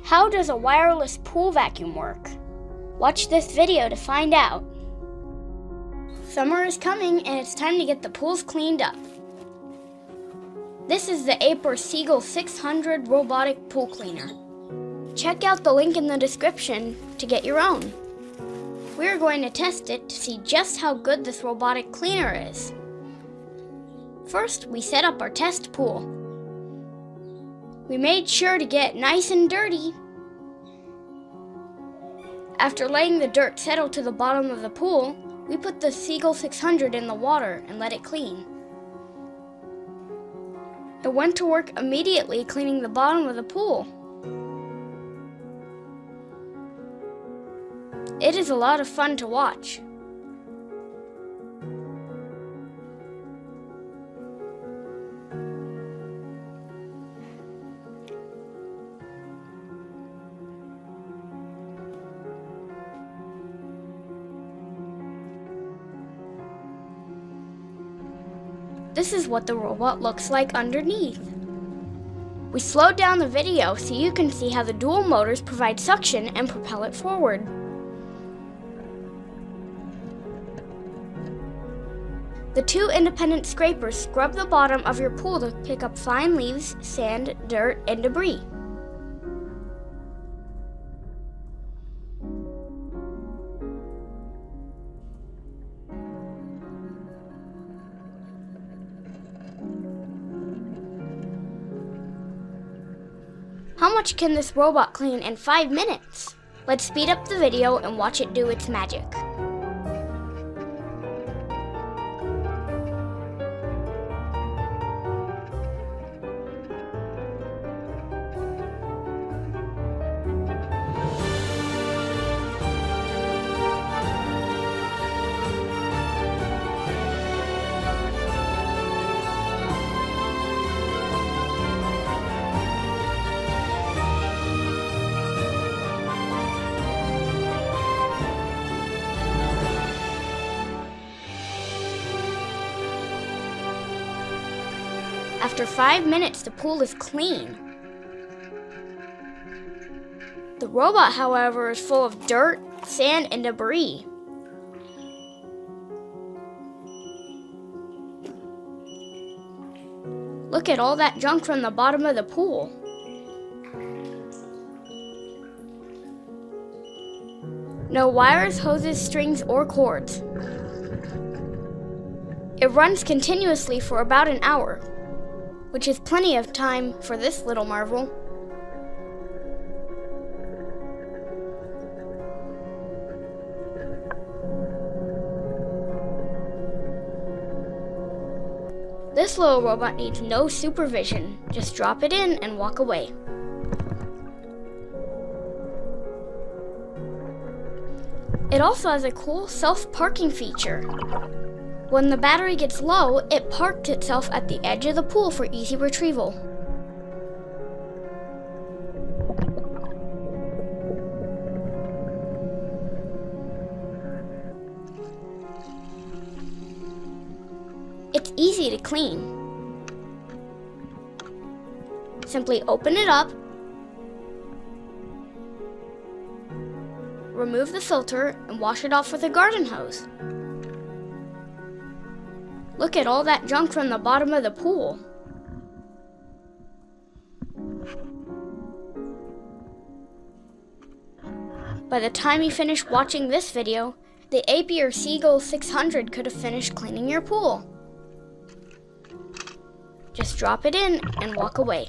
How does a wireless pool vacuum work? Watch this video to find out. Summer is coming and it's time to get the pools cleaned up. This is the Aiper Seagull 600 robotic pool cleaner. Check out the link in the description to get your own. We are going to test it to see just how good this robotic cleaner is. First, we set up our test pool. We made sure to get nice and dirty. After letting the dirt settle to the bottom of the pool, we put the Seagull 600 in the water and let it clean. It went to work immediately cleaning the bottom of the pool. It is a lot of fun to watch. This is what the robot looks like underneath. We slowed down the video so you can see how the dual motors provide suction and propel it forward. The two independent scrapers scrub the bottom of your pool to pick up fine leaves, sand, dirt, and debris. How much can this robot clean in 5 minutes? Let's speed up the video and watch it do its magic. After 5 minutes, the pool is clean. The robot, however, is full of dirt, sand, and debris. Look at all that junk from the bottom of the pool. No wires, hoses, strings, or cords. It runs continuously for about an hour, which is plenty of time for this little marvel. This little robot needs no supervision. Just drop it in and walk away. It also has a cool self-parking feature. When the battery gets low, it parks itself at the edge of the pool for easy retrieval. It's easy to clean. Simply open it up, remove the filter, and wash it off with a garden hose. Look at all that junk from the bottom of the pool. By the time you finish watching this video, the Aiper Seagull 600 could have finished cleaning your pool. Just drop it in and walk away.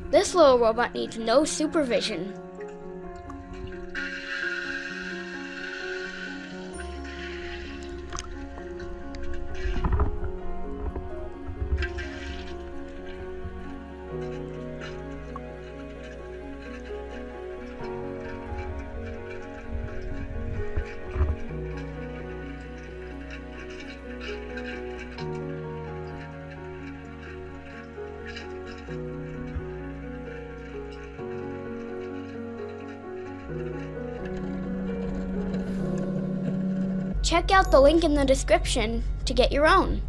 This little robot needs no supervision. Check out the link in the description to get your own.